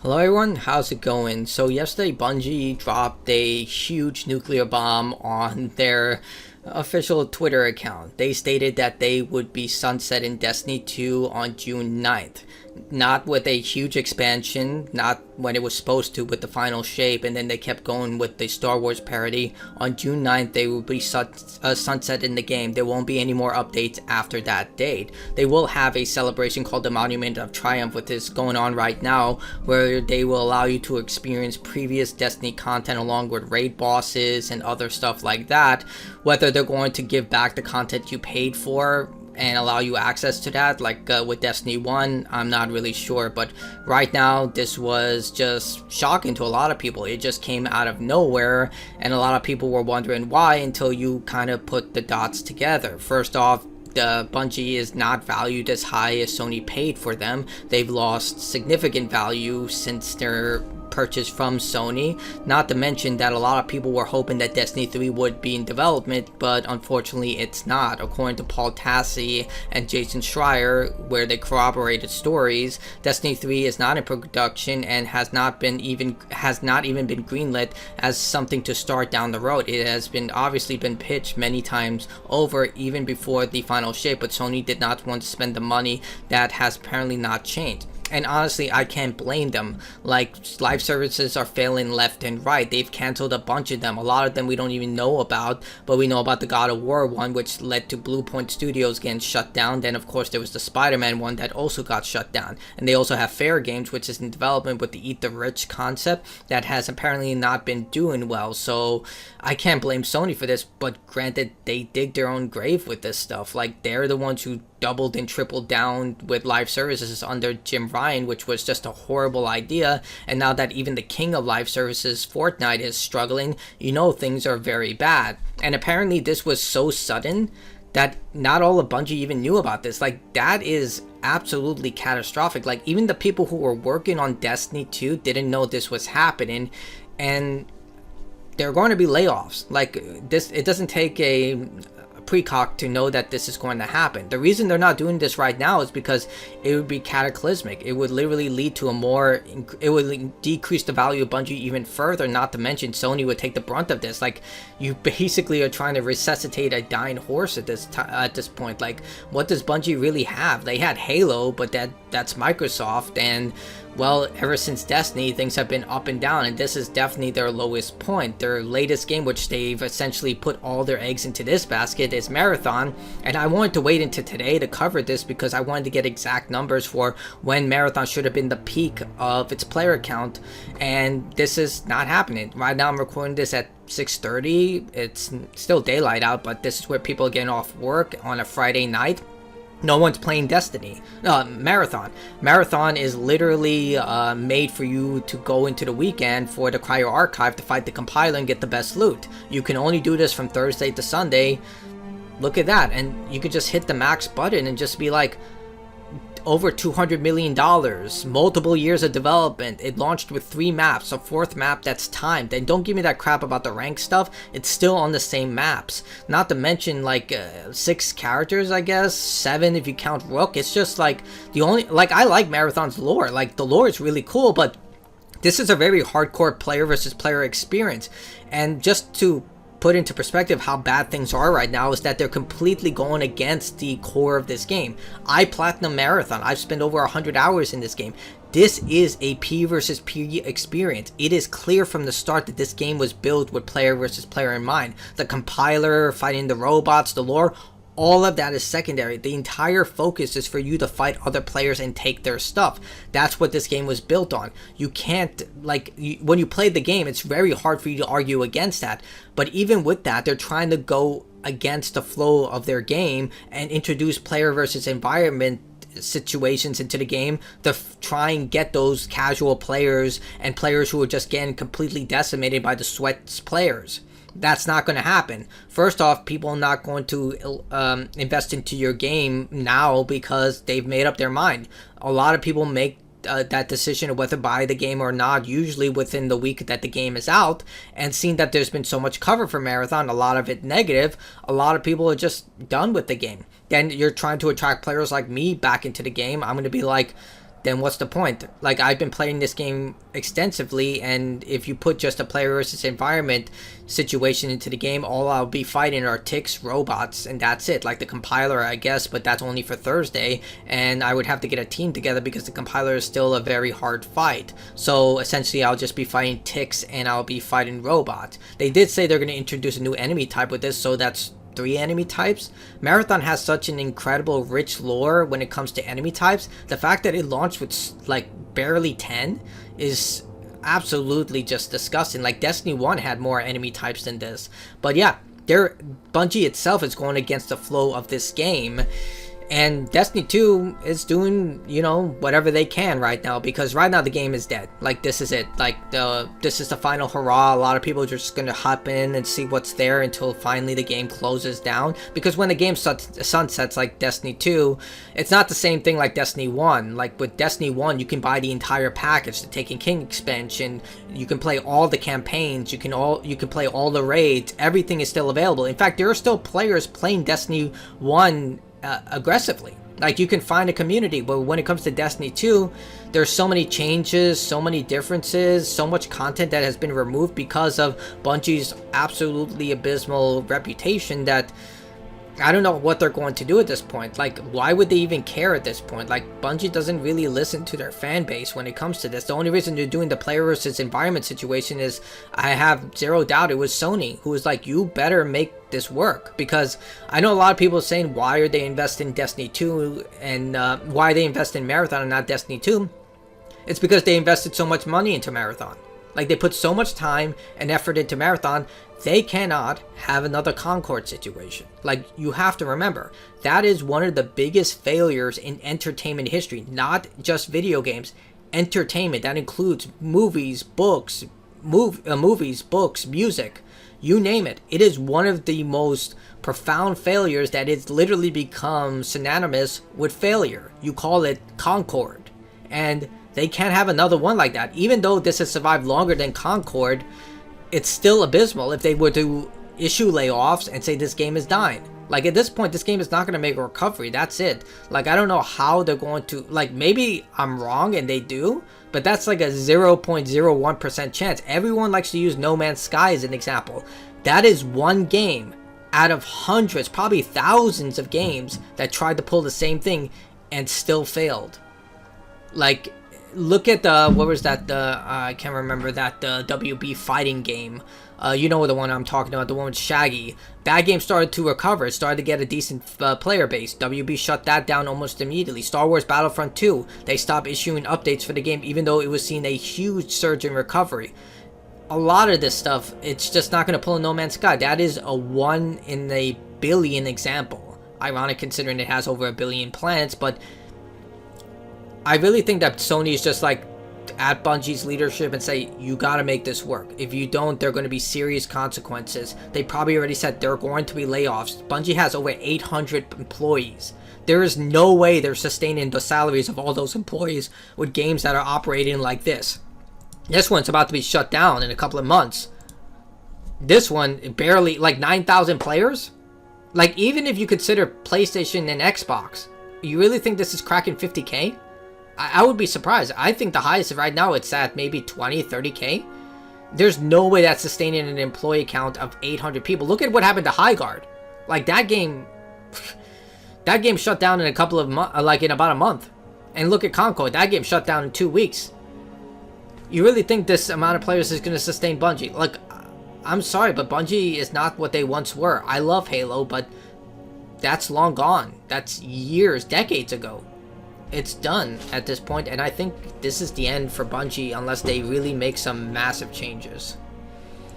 Hello everyone, how's it going? So yesterday Bungie dropped a huge nuclear bomb on their official Twitter account. They stated that they would be sunsetting Destiny 2 on June 9th. Not with a huge expansion, not when it was supposed to with the final shape, and then they kept going with the Star Wars parody. On June 9th, they will be sunsetting the game. There won't be any more updates after that date. They will have a celebration called the Monument of Triumph, with this going on right now, where they will allow you to experience previous Destiny content along with raid bosses and other stuff like that. Whether they're going to give back the content you paid for and allow you access to that like with Destiny 1, I'm not really sure, but right now this was just shocking to a lot of people. It just came out of nowhere, and a lot of people were wondering why until you kind of put the dots together. First off, the Bungie is not valued as high as Sony paid for them. They've lost significant value since their purchase from Sony, not to mention that a lot of people were hoping that Destiny 3 would be in development, but unfortunately it's not. According to Paul Tassi and Jason Schreier, where they corroborated stories, Destiny 3 is not in production and has not even been greenlit as something to start down the road. It has been obviously been pitched many times over, even before the final shape, but Sony did not want to spend the money. That has apparently not changed. And honestly, I can't blame them. Like, live services are failing left and right. They've canceled a bunch of them. A lot of them we don't even know about, but we know about the God of War one, which led to Blue Point Studios getting shut down. Then, of course, there was the Spider-Man one that also got shut down. And they also have Fair Games, which is in development with the Eat the Rich concept that has apparently not been doing well. So, I can't blame Sony for this, but granted, they dig their own grave with this stuff. Like, they're the ones who doubled and tripled down with live services under Jim Ryan, which was just a horrible idea. And now that even the king of live services, Fortnite, is struggling, you know things are very bad. And apparently this was so sudden that not all of Bungie even knew about this. Like, that is absolutely catastrophic. Like, even the people who were working on Destiny 2 didn't know this was happening, and there are going to be layoffs. Like, this, it doesn't take a precock to know that this is going to happen. The reason they're not doing this right now is because it would be cataclysmic. It would literally lead to it would decrease the value of Bungie even further, not to mention Sony would take the brunt of this. Like, you basically are trying to resuscitate a dying horse at this point. Like, what does Bungie really have? They had Halo, but that's Microsoft, and well, ever since Destiny, things have been up and down, and this is definitely their lowest point. Their latest game, which they've essentially put all their eggs into this basket, is Marathon, and I wanted to wait until today to cover this because I wanted to get exact numbers for when Marathon should have been the peak of its player count, and this is not happening. Right now I'm recording this at 6:30. It's still daylight out, but this is where people are getting off work on a Friday night. No one's playing Destiny. Marathon. Marathon is literally made for you to go into the weekend for the Cryo Archive to fight the compiler and get the best loot. You can only do this from Thursday to Sunday. Look at that. And you can just hit the max button and just be like, over $200 million, multiple years of development. It launched with 3 maps, a 4th map that's timed. And don't give me that crap about the rank stuff. It's still on the same maps. Not to mention, like, 6 characters, I guess, 7 if you count Rook. It's just like I like Marathon's lore. Like, the lore is really cool, but this is a very hardcore player versus player experience. And just to put into perspective how bad things are right now is that they're completely going against the core of this game. I platinum Marathon. I've spent over 100 hours in this game. This is a P versus P experience. It is clear from the start that this game was built with player versus player in mind. The compiler, fighting the robots, the lore, all of that is secondary. The entire focus is for you to fight other players and take their stuff. That's what this game was built on. You can't, when you play the game, it's very hard for you to argue against that. But even with that, they're trying to go against the flow of their game and introduce player versus environment situations into the game to try and get those casual players and players who are just getting completely decimated by the sweats players. That's not going to happen. First off, people are not going to invest into your game now because they've made up their mind. A lot of people make that decision of whether to buy the game or not, usually within the week that the game is out, and seeing that there's been so much cover for Marathon, a lot of it negative, a lot of people are just done with the game. Then you're trying to attract players like me back into the game. I'm going to be like, then what's the point? Like, I've been playing this game extensively, and if you put just a player versus environment situation into the game, all I'll be fighting are ticks, robots, and that's it. Like the compiler, I guess, but that's only for Thursday, and I would have to get a team together because the compiler is still a very hard fight. So essentially, I'll just be fighting ticks and I'll be fighting robots. They did say they're going to introduce a new enemy type with this, so that's 3 enemy types. Marathon has such an incredible rich lore when it comes to enemy types. The fact that it launched with like barely 10 is absolutely just disgusting. Like Destiny 1 had more enemy types than this. But yeah, Bungie itself is going against the flow of this game. And Destiny 2 is doing, you know, whatever they can right now, because right now the game is dead. Like, this is it. Like, this is the final hurrah. A lot of people are just going to hop in and see what's there until finally the game closes down. Because when the game sunsets, like Destiny 2, it's not the same thing like Destiny 1. Like, with Destiny 1, you can buy the entire package, the Taken King expansion. You can play all the campaigns. You can play all the raids. Everything is still available. In fact, there are still players playing Destiny 1 aggressively. Like, you can find a community, but when it comes to Destiny 2, there's so many changes, so many differences, so much content that has been removed because of Bungie's absolutely abysmal reputation that I don't know what they're going to do at this point. Like, why would they even care at this point? Like, Bungie doesn't really listen to their fan base when it comes to this. The only reason they're doing the player versus environment situation is, I have zero doubt it was Sony who was like, you better make this work. Because I know a lot of people saying, why are they investing in Destiny 2 and why they invest in Marathon and not Destiny 2? It's because they invested so much money into Marathon. Like, they put so much time and effort into Marathon, they cannot have another Concord situation. Like, you have to remember, that is one of the biggest failures in entertainment history. Not just video games, entertainment. That includes movies, books, music, you name it. It is one of the most profound failures that it's literally become synonymous with failure. You call it Concord. And they can't have another one like that. Even though this has survived longer than Concord, it's still abysmal if they were to issue layoffs and say this game is dying. Like, at this point, this game is not going to make a recovery. That's it. Like, I don't know how they're going to... Like, maybe I'm wrong and they do, but that's like a 0.01% chance. Everyone likes to use No Man's Sky as an example. That is one game out of hundreds, probably thousands of games that tried to pull the same thing and still failed. Like, look at the, what was that, I can't remember that, the WB fighting game. You know the one I'm talking about, the one with Shaggy. That game started to recover. It started to get a decent player base. WB shut that down almost immediately. Star Wars Battlefront 2, they stopped issuing updates for the game even though it was seeing a huge surge in recovery. A lot of this stuff, it's just not going to pull a No Man's Sky. That is a 1 in a billion example. Ironic considering it has over 1 billion planets, but I really think that Sony is just like at Bungie's leadership and say, you got to make this work. If you don't, there are going to be serious consequences. They probably already said there are going to be layoffs. Bungie has over 800 employees. There is no way they're sustaining the salaries of all those employees with games that are operating like this. This one's about to be shut down in a couple of months. This one, barely, like 9,000 players? Like, even if you consider PlayStation and Xbox, you really think this is cracking 50K? I would be surprised. I think the highest right now it's at maybe 20, 30K. There's no way that's sustaining an employee count of 800 people. Look at what happened to Highguard. Like, that game shut down in a couple of months, like in about a month. And look at Concord. That game shut down in 2 weeks. You really think this amount of players is going to sustain Bungie? Like, I'm sorry, but Bungie is not what they once were. I love Halo, but that's long gone. That's years, decades ago. It's done at this point, and I think this is the end for Bungie unless they really make some massive changes.